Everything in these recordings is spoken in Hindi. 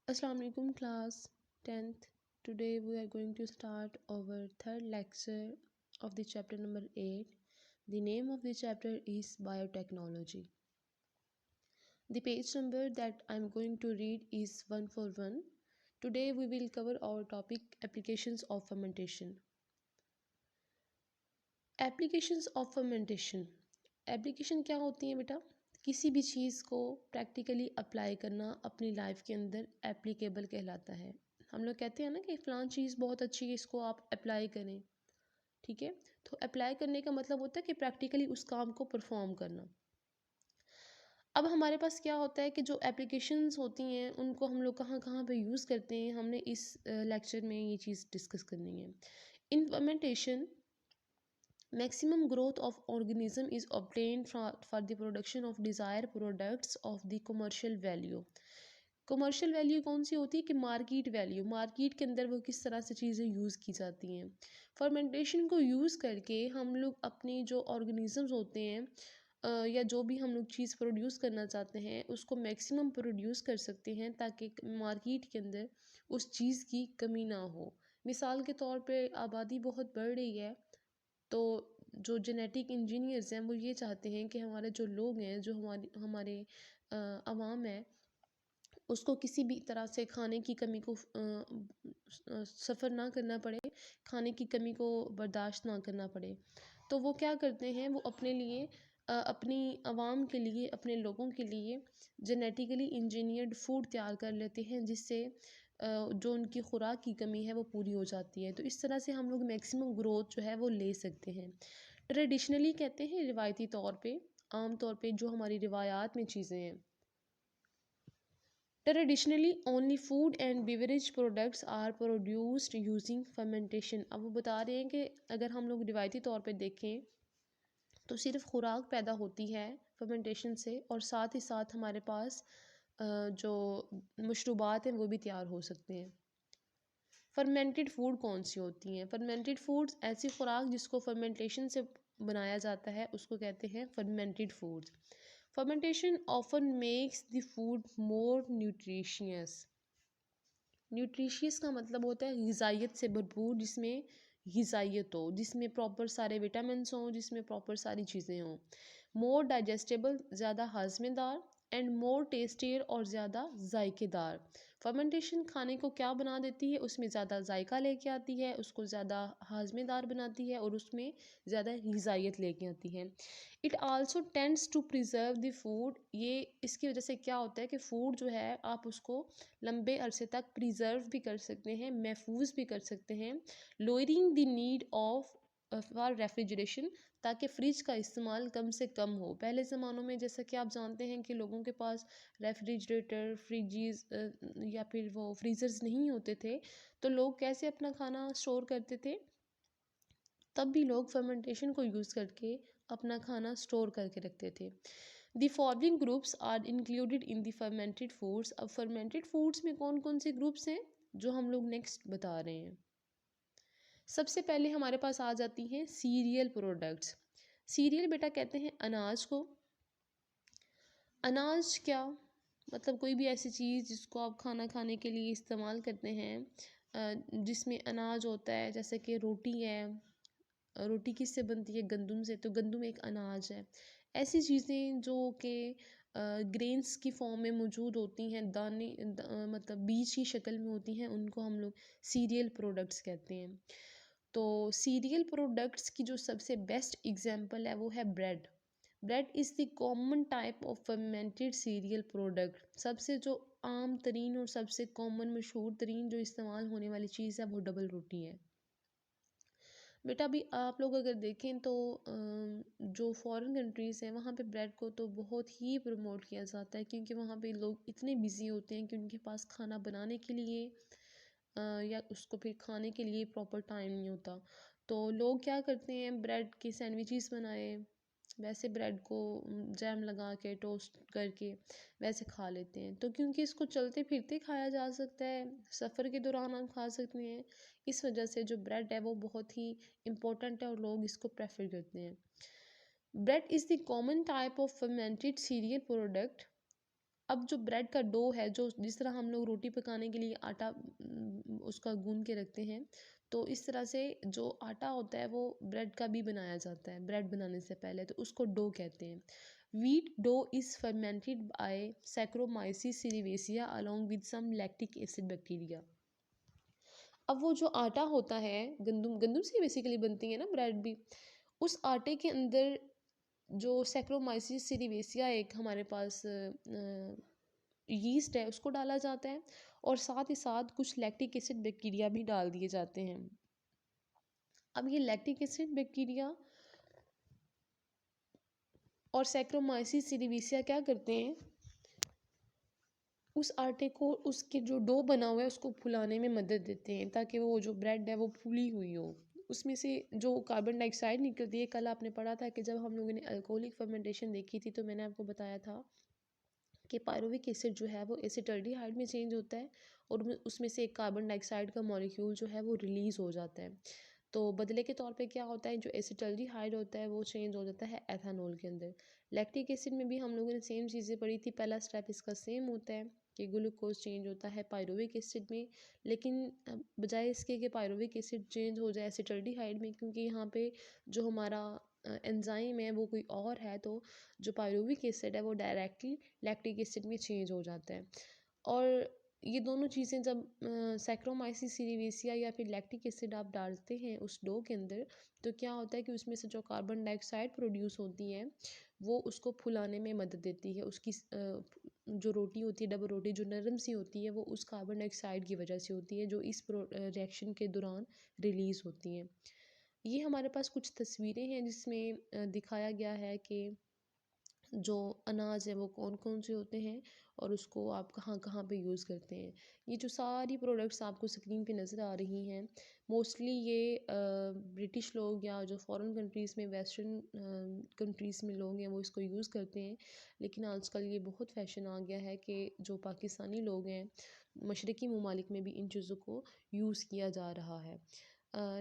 Assalamu alaikum class 10th. Today we are going to start our third lecture of the chapter number 8. The name of the chapter is biotechnology. The page number that I am going to read is 141. Today we will cover our topic applications of fermentation. Applications of fermentation. Application क्या होती है बेटा? किसी भी चीज़ को प्रैक्टिकली अप्लाई करना अपनी लाइफ के अंदर एप्लीकेबल कहलाता है। हम लोग कहते हैं ना कि फ़लाँ चीज़ बहुत अच्छी है, इसको आप अप्लाई करें, ठीक है? तो अप्लाई करने का मतलब होता है कि प्रैक्टिकली उस काम को परफॉर्म करना। अब हमारे पास क्या होता है कि जो एप्लीकेशंस होती हैं उनको हम लोग कहाँ कहाँ पे यूज़ करते हैं, हमने इस लेक्चर में ये चीज़ डिस्कस करनी है। इन fermentation, maximum growth of organism is obtained for the production of desired products of the commercial value. Commercial value कौन सी होती है कि मार्केट वैल्यू, मार्केट के अंदर वो किस तरह से चीज़ें यूज़ की जाती हैं। फर्मेंटेशन को यूज़ करके हम लोग अपनी जो ऑर्गेनिजम्स होते हैं या जो भी हम लोग चीज़ प्रोड्यूस करना चाहते हैं उसको मैक्सिमम प्रोड्यूस कर सकते हैं ताकि मार्केट के अंदर उस चीज़ की कमी ना हो। मिसाल के तौर पे आबादी बहुत बढ़ रही है, तो जो जेनेटिक इंजीनियर्स हैं वो ये चाहते हैं कि हमारे जो लोग हैं, जो हमारी हमारे आवाम है, उसको किसी भी तरह से खाने की कमी को सफ़र ना करना पड़े, खाने की कमी को बर्दाश्त ना करना पड़े। तो वो क्या करते हैं, वो अपने लिए अपनी आवाम के लिए, अपने लोगों के लिए जेनेटिकली इंजीनियर्ड फूड तैयार कर लेते हैं, जिससे जो उनकी खुराक की कमी है वो पूरी हो जाती है। तो इस तरह से हम लोग मैक्सिमम ग्रोथ जो है वो ले सकते हैं। ट्रेडिशनली कहते हैं रिवायती तौर पे, आम तौर पे जो हमारी रिवायात में चीज़ें हैं, traditionally only food and beverage products are produced using fermentation. अब वो बता रहे हैं कि अगर हम लोग रिवायती तौर पे देखें तो सिर्फ खुराक पैदा होती है फर्मेंटेशन से, और साथ ही साथ हमारे पास जो मशरूबात हैं वो भी तैयार हो सकते हैं। फर्मेंटेड फूड कौन सी होती हैं? फर्मेंटेड फूड्स ऐसी खुराक जिसको फर्मेंटेशन से बनाया जाता है उसको कहते हैं fermented foods. Fermentation often makes the food more nutritious. Nutritious का मतलब होता है ग़िज़ाइयत से भरपूर, जिसमें ग़िज़ाइयत हो, जिसमें प्रॉपर सारे विटामिन्स हों, जिसमें प्रॉपर सारी चीज़ें हों। मोर डाइजेस्टेबल, ज़्यादा हाज़मेदार, एंड मोर टेस्टियर, और ज़्यादा जायकेदार। फर्मेंटेशन खाने को क्या बना देती है, उसमें ज़्यादा जायका लेके आती है, उसको ज़्यादा हाज़मेदार बनाती है, और उसमें ज़्यादा ग़िज़ाइयत लेके आती है। It also tends to preserve the food. ये इसकी वजह से क्या होता है कि फ़ूड जो है आप उसको लंबे अरसे तक प्रिजर्व भी कर सकते हैं, महफूज भी कर सकते हैं। Lowering the need of for refrigeration, ताकि फ्रिज का इस्तेमाल कम से कम हो। पहले ज़मानों में जैसा कि आप जानते हैं कि लोगों के पास रेफ्रिजरेटर, फ्रिजीज या फिर वो फ्रीज़र्स नहीं होते थे, तो लोग कैसे अपना खाना स्टोर करते थे? तब भी लोग फर्मेंटेशन को यूज़ करके अपना खाना स्टोर करके रखते थे। The following groups are included in the fermented foods. अब फर्मेंटेड फूड्स में कौन कौन से ग्रुप्स हैं जो हम लोग नेक्स्ट बता रहे हैं। सबसे पहले हमारे पास आ जाती हैं सीरियल प्रोडक्ट्स। सीरियल बेटा कहते हैं अनाज को। अनाज क्या मतलब कोई भी ऐसी चीज़ जिसको आप खाना खाने के लिए इस्तेमाल करते हैं, जिसमें अनाज होता है, जैसे कि रोटी है। रोटी किससे बनती है? गंदम से, तो गंदम एक अनाज है। ऐसी चीज़ें जो कि ग्रेन्स की फॉर्म में मौजूद होती हैं, दाने मतलब बीज की शक्ल में होती हैं, उनको हम लोग सीरियल प्रोडक्ट्स कहते हैं। तो सीरियल प्रोडक्ट्स की जो सबसे बेस्ट एग्जांपल है वो है bread. Bread is the common type of fermented serial product. सबसे जो आम तरीन और सबसे कॉमन मशहूर तरीन जो इस्तेमाल होने वाली चीज़ है वो डबल रोटी है। बेटा अभी आप लोग अगर देखें तो जो फॉरेन कंट्रीज़ हैं वहाँ पे ब्रेड को तो बहुत ही प्रमोट किया जाता है, क्योंकि वहाँ पे लोग इतने बिज़ी होते हैं कि उनके पास खाना बनाने के लिए या उसको फिर खाने के लिए प्रॉपर टाइम नहीं होता। तो लोग क्या करते हैं, ब्रेड के सैंडविचेस बनाए, वैसे ब्रेड को जैम लगा के टोस्ट करके वैसे खा लेते हैं। तो क्योंकि इसको चलते फिरते खाया जा सकता है, सफ़र के दौरान आप खा सकते हैं, इस वजह से जो ब्रेड है वो बहुत ही इम्पोर्टेंट है और लोग इसको प्रेफर करते हैं। Bread is the common type of fermented serial product. अब जो ब्रेड का डो है, जो जिस तरह हम लोग रोटी पकाने के लिए आटा उसका गूंद के रखते हैं, तो इस तरह से जो आटा होता है वो ब्रेड का भी बनाया जाता है ब्रेड बनाने से पहले, तो उसको डो कहते हैं। Wheat dough is fermented by saccharomyces cerevisiae along with some lactic acid bacteria. अब वो जो आटा होता है, गंदम गंदम से बेसिकली बनती है ना ब्रेड भी, उस आटे के अंदर जो सैक्रोमाइसिस सिरिवेसिया एक हमारे पास यीस्ट है, उसको डाला जाता है, और साथ ही साथ कुछ लैक्टिक एसिड बैक्टीरिया भी डाल दिए जाते हैं। अब ये लैक्टिक एसिड बैक्टीरिया और सैक्रोमाइसिस सिरिवेसिया क्या करते हैं, उस आटे को, उसके जो डो बना हुआ है उसको फुलाने में मदद देते हैं, ताकि वो जो ब्रेड है वो फूली हुई हो। उसमें से जो कार्बन डाइऑक्साइड निकलती है, कल आपने पढ़ा था कि जब हम लोगों ने अल्कोहलिक फर्मेंटेशन देखी थी, तो मैंने आपको बताया था कि पायरुविक एसिड जो है वो एसिटल्डिहाइड में चेंज होता है, और उसमें से एक कार्बन डाइऑक्साइड का मॉलिक्यूल जो है वो रिलीज़ हो जाता है। तो बदले के तौर पे क्या होता है, जो एसिटल्डिहाइड होता है वो चेंज हो जाता है एथेनॉल के अंदर। लैक्टिक एसिड में भी हम लोगों ने सेम चीज़ें पढ़ी थी, पहला स्टेप इसका सेम होता है कि ग्लूकोज चेंज होता है पायरुविक एसिड में, लेकिन बजाय इसके कि पायरुविक एसिड चेंज हो जाए एसिटल्डिहाइड में, क्योंकि यहाँ पे जो हमारा एंजाइम है वो कोई और है, तो जो पायरुविक एसिड है वो डायरेक्टली लैक्टिक एसिड में चेंज हो जाता है। और ये दोनों चीज़ें जब सैक्रोमाइसिस सिरिवेसिया या फिर लैक्टिक एसिड आप डालते हैं उस डो के अंदर, तो क्या होता है कि उसमें से जो कार्बन डाइऑक्साइड प्रोड्यूस होती है वो उसको फुलाने में मदद देती है। उसकी जो रोटी होती है, डबल रोटी जो नरम सी होती है, वो उस कार्बन डाइऑक्साइड की वजह से होती है, जो इस रिएक्शन के दौरान रिलीज़ होती हैं। ये हमारे पास कुछ तस्वीरें हैं जिसमें दिखाया गया है कि जो अनाज है वो कौन कौन से होते हैं और उसको आप कहाँ कहाँ पे यूज़ करते हैं। ये जो सारी प्रोडक्ट्स आपको स्क्रीन पे नज़र आ रही हैं, मोस्टली ये ब्रिटिश लोग या जो फॉरेन कंट्रीज़ में, वेस्टर्न कंट्रीज़ में लोग हैं वो इसको यूज़ करते हैं। लेकिन आजकल ये बहुत फैशन आ गया है कि जो पाकिस्तानी लोग हैं, मशरक़ी ममालिक में भी इन चीज़ों को यूज़ किया जा रहा है।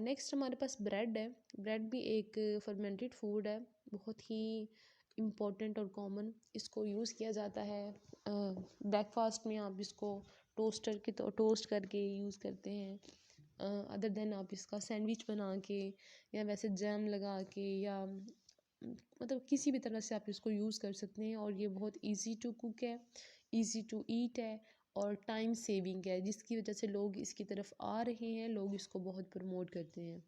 नेक्स्ट हमारे पास ब्रेड है। ब्रेड भी एक फर्मेंटेड फूड है, बहुत ही इम्पोर्टेंट और कॉमन। इसको यूज़ किया जाता है ब्रेकफास्ट में, आप इसको टोस्टर के तो टोस्ट करके यूज़ करते हैं। अदर देन आप इसका सैंडविच बना के या वैसे जैम लगा के या मतलब किसी भी तरह से आप इसको यूज़ कर सकते हैं, और ये बहुत इजी टू कुक है, इजी टू ईट है, और टाइम सेविंग है, जिसकी वजह से लोग इसकी तरफ आ रहे हैं, लोग इसको बहुत प्रमोट करते हैं।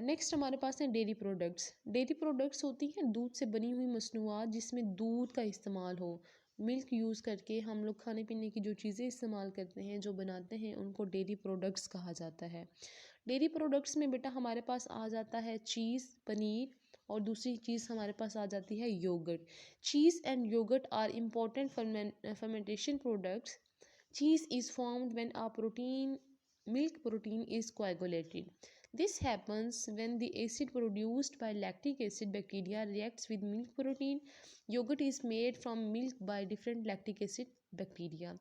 नेक्स्ट हमारे पास हैं डेयरी प्रोडक्ट्स। डेयरी प्रोडक्ट्स होती हैं दूध से बनी हुई मसनूआत जिसमें दूध का इस्तेमाल हो। मिल्क यूज़ करके हम लोग खाने पीने की जो चीज़ें इस्तेमाल करते हैं, जो बनाते हैं, उनको डेयरी प्रोडक्ट्स कहा जाता है। डेयरी प्रोडक्ट्स में बेटा हमारे पास आ जाता है चीज़, पनीर, और दूसरी चीज़ हमारे पास आ जाती है yogurt. Cheese and yogurt are important fermentation products. Cheese is formed when a protein, milk protein, is coagulated. This happens when the acid produced by lactic acid bacteria reacts with milk protein. Yogurt is made from milk by different lactic acid bacteria.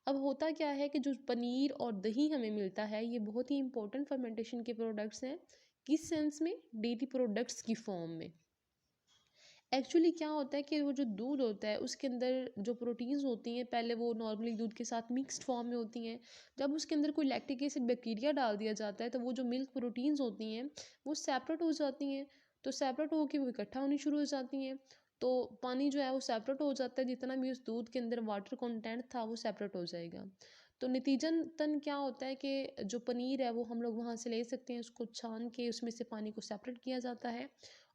अब होता क्या है कि जो पनीर और दही हमें मिलता है, ये बहुत ही इंपॉर्टेंट फर्मेंटेशन के प्रोडक्ट्स हैं। किस सेंस में? डेयरी प्रोडक्ट्स की फॉर्म में। एक्चुअली क्या होता है कि वो जो दूध होता है उसके अंदर जो प्रोटीन्स होती हैं, पहले वो नॉर्मली दूध के साथ मिक्स्ड फॉर्म में होती हैं। जब उसके अंदर कोई लैक्टिक एसिड बैक्टीरिया डाल दिया जाता है, तो वो जो मिल्क प्रोटीन्स होती हैं वो सेपरेट हो जाती हैं। तो सेपरेट होकर वो इकट्ठा होनी शुरू हो जाती हैं, तो पानी जो है वो सेपरेट हो जाता है, जितना भी उस दूध के अंदर वाटर कंटेंट था वो सेपरेट हो जाएगा। तो नतीजतन क्या होता है कि जो पनीर है वो हम लोग वहाँ से ले सकते हैं, उसको छान के उसमें से पानी को सेपरेट किया जाता है,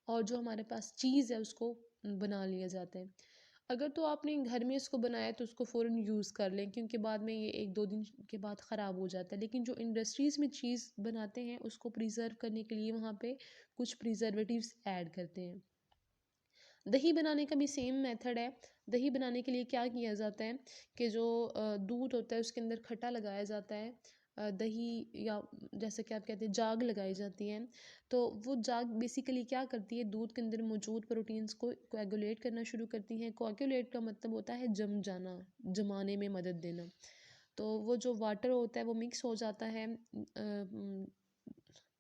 और जो हमारे पास चीज़ है उसको बना लिया जाता है। अगर तो आपने घर में इसको बनाया तो उसको फ़ौरन यूज़ कर लें, क्योंकि बाद में ये 1-2 दिन के बाद ख़राब हो जाता है। लेकिन जो इंडस्ट्रीज़ में चीज़ बनाते हैं उसको प्रिज़र्व करने के लिए वहाँ पे कुछ प्रिज़र्वेटिव्स ऐड करते हैं। दही बनाने का भी सेम मेथड है। दही बनाने के लिए क्या किया जाता है कि जो दूध होता है उसके अंदर खट्टा लगाया जाता है। दही, या जैसे कि आप कहते हैं जाग लगाई जाती है। तो वो जाग बेसिकली क्या करती है, दूध के अंदर मौजूद प्रोटीन्स को कोएगुलेट करना शुरू करती हैं। कोएगुलेट का मतलब होता है जम जाना, जमाने में मदद देना। तो वो जो वाटर होता है वो मिक्स हो जाता है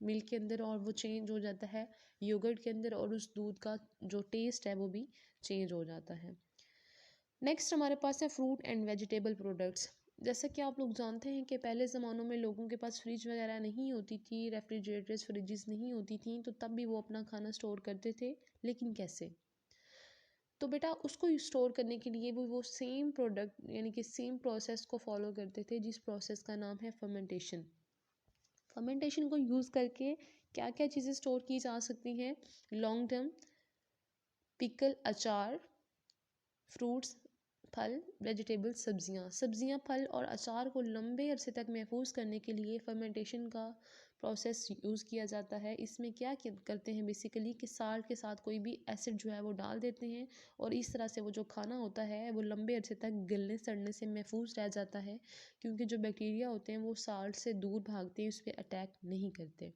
मिल्क के अंदर, और वो चेंज हो जाता है योगर्ट के अंदर, और उस दूध का जो टेस्ट है वो भी चेंज हो जाता है। नेक्स्ट हमारे पास है फ्रूट एंड वेजिटेबल प्रोडक्ट्स। जैसा कि आप लोग जानते हैं कि पहले ज़मानों में लोगों के पास फ्रिज वगैरह नहीं होती थी, रेफ्रिजरेटर्स फ्रिजेस नहीं होती थी, तो तब भी वो अपना खाना स्टोर करते थे। लेकिन कैसे? तो बेटा उसको स्टोर करने के लिए वो सेम प्रोडक्ट यानी कि सेम प्रोसेस को फॉलो करते थे, जिस प्रोसेस का नाम है फर्मेंटेशन। फर्मेंटेशन को यूज़ करके क्या क्या चीज़ें स्टोर की जा सकती हैं? लॉन्ग टर्म, पिकल, अचार, फ्रूट्स, फल, वेजिटेबल, सब्जियां, फल और अचार को लंबे अरसे तक महफूज करने के लिए फर्मेंटेशन का प्रोसेस यूज़ किया जाता है। इसमें क्या करते हैं बेसिकली कि साल्ट के साथ कोई भी एसिड जो है वो डाल देते हैं, और इस तरह से वो जो खाना होता है वो लंबे अरसे तक गलने सड़ने से महफूज रह जाता है, क्योंकि जो बैक्टीरिया होते हैं वो साल्ट से दूर भागते हैं, उस पर अटैक नहीं करते।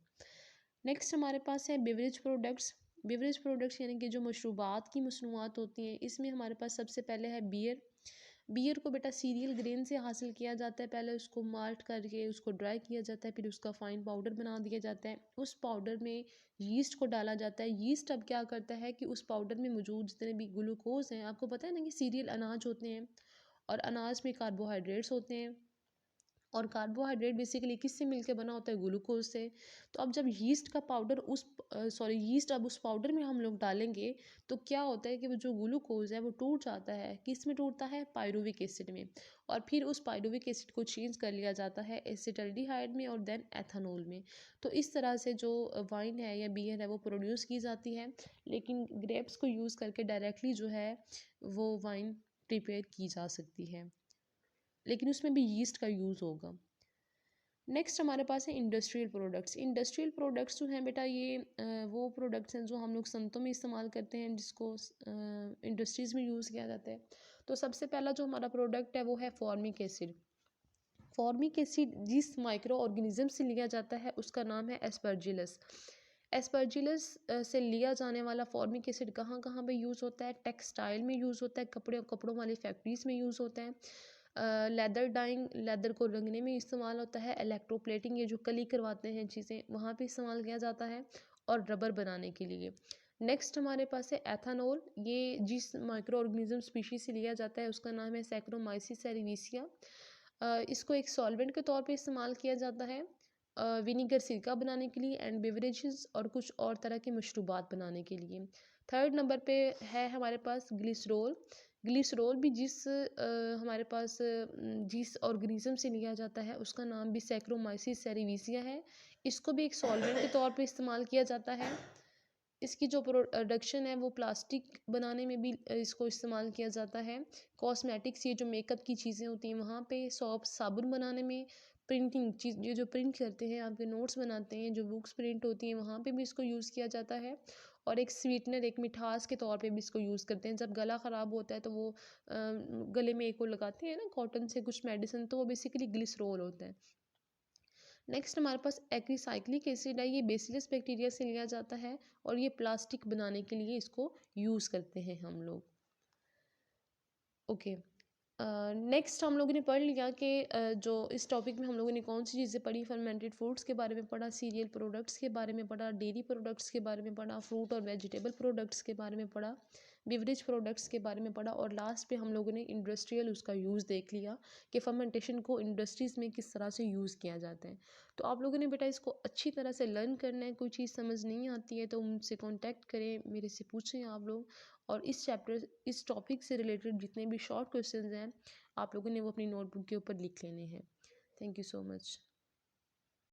नेक्स्ट हमारे पास है बेवरेज प्रोडक्ट्स। बेवरेज प्रोडक्ट्स यानी कि जो मशरूबात की मसनूआत होती हैं, इसमें हमारे पास सबसे पहले है बियर। बियर को बेटा सीरियल ग्रेन से हासिल किया जाता है। पहले उसको माल्ट करके उसको ड्राई किया जाता है, फिर उसका फाइन पाउडर बना दिया जाता है। उस पाउडर में यीस्ट को डाला जाता है। यीस्ट अब क्या करता है कि उस पाउडर में मौजूद जितने भी ग्लूकोज हैं, आपको पता है ना कि सीरियल अनाज होते हैं, और अनाज में कार्बोहाइड्रेट्स होते हैं, और कार्बोहाइड्रेट बेसिकली किससे मिलकर बना होता है? ग्लूकोज से। तो अब जब यीस्ट का पाउडर यीस्ट अब उस पाउडर में हम लोग डालेंगे, तो क्या होता है कि वो जो ग्लूकोज है वो टूट जाता है। किस में टूटता है? पायरुविक एसिड में। और फिर उस पायरुविक एसिड को चेंज कर लिया जाता है एसिटल्डिहाइड में और देन एथानॉल में। तो इस तरह से जो वाइन है या बियर है वो प्रोड्यूस की जाती है, लेकिन ग्रेप्स को यूज़ करके डायरेक्टली जो है वो वाइन प्रिपेयर की जा सकती है, लेकिन उसमें भी यीस्ट का यूज़ होगा। नेक्स्ट हमारे पास है इंडस्ट्रियल प्रोडक्ट्स। इंडस्ट्रियल प्रोडक्ट्स जो हैं बेटा, ये वो प्रोडक्ट्स हैं जो हम लोग संतों में इस्तेमाल करते हैं, जिसको इंडस्ट्रीज़ में यूज़ किया जाता है। तो सबसे पहला जो हमारा प्रोडक्ट है वो है फॉर्मिक एसिड। फॉर्मिक एसिड जिस माइक्रो ऑर्गेनिज्म से लिया जाता है उसका नाम है एस्परजिलस। एस्परजिलस से लिया जाने वाला फॉर्मिक एसिड कहाँ कहाँ पे यूज़ होता है? टेक्सटाइल में यूज़ होता है, कपड़ों वाली फैक्ट्रीज़ में यूज़ होता है। लेदर डाइंग, लेदर को रंगने में इस्तेमाल होता है। इलेक्ट्रोप्लेटिंग, ये जो कली करवाते हैं चीज़ें, वहाँ पे इस्तेमाल किया जाता है। और रबर बनाने के लिए। नेक्स्ट हमारे पास है एथानॉल। ये जिस माइक्रो ऑर्गेनिज्म स्पीशीज से लिया जाता है उसका नाम है सैक्रोमाइसिस सेरेविसिया। इसको एक सॉल्वेंट के तौर पे इस्तेमाल किया जाता है विनीगर सिरका बनाने के लिए, एंड बेवरेजेस और कुछ और तरह के मशरूबात बनाने के लिए। थर्ड नंबर पे है हमारे पास ग्लिसरॉल। ग्लिसरॉल भी हमारे पास जिस ऑर्गेनिज्म से लिया जाता है उसका नाम भी सैक्रोमाइसिस सेरेविसिया है। इसको भी एक सॉल्वेंट के तौर पे इस्तेमाल किया जाता है। इसकी जो प्रोडक्शन है वो प्लास्टिक बनाने में भी इसको इस्तेमाल किया जाता है। कॉस्मेटिक्स, ये जो मेकअप की चीज़ें होती हैं वहाँ पे, सॉप साबुन बनाने में, प्रिंटिंग चीज़, ये जो प्रिंट करते हैं आपके नोट्स बनाते हैं, जो बुक्स प्रिंट होती हैं वहाँ पे भी इसको यूज़ किया जाता है। और एक स्वीटनर, एक मिठास के तौर पे भी इसको यूज़ करते हैं। जब गला ख़राब होता है तो वो गले में एक वो लगाते हैं ना कॉटन से कुछ मेडिसिन, तो वो बेसिकली ग्लिसरॉल होता है। नेक्स्ट हमारे पास एक्रीसाइक्लिक एसिड है। ये बेसिलस बैक्टीरिया से लिया जाता है, और ये प्लास्टिक बनाने के लिए इसको यूज़ करते हैं हम लोग। ओके। नेक्स्ट हम लोगों ने पढ़ लिया कि जो इस टॉपिक में हम लोगों ने कौन सी चीज़ें पढ़ी। फर्मेंटेड फूड्स के बारे में पढ़ा, सीरियल प्रोडक्ट्स के बारे में पढ़ा, डेयरी प्रोडक्ट्स के बारे में पढ़ा, फ्रूट और वेजिटेबल प्रोडक्ट्स के बारे में पढ़ा, बेवरेज प्रोडक्ट्स के बारे में पढ़ा, और लास्ट पे हम लोगों ने इंडस्ट्रियल उसका यूज़ देख लिया कि फर्मेंटेशन को इंडस्ट्रीज़ में किस तरह से यूज़ किया जाता है। तो आप लोगों ने बेटा इसको अच्छी तरह से लर्न करना है। कोई चीज़ समझ नहीं आती है तो मुझसे कॉन्टैक्ट करें, मेरे से पूछें आप लोग। और इस टॉपिक से रिलेटेड जितने भी शॉर्ट क्वेश्चंस हैं आप लोगों ने वो अपनी नोटबुक के ऊपर लिख लेने हैं। Thank you so much.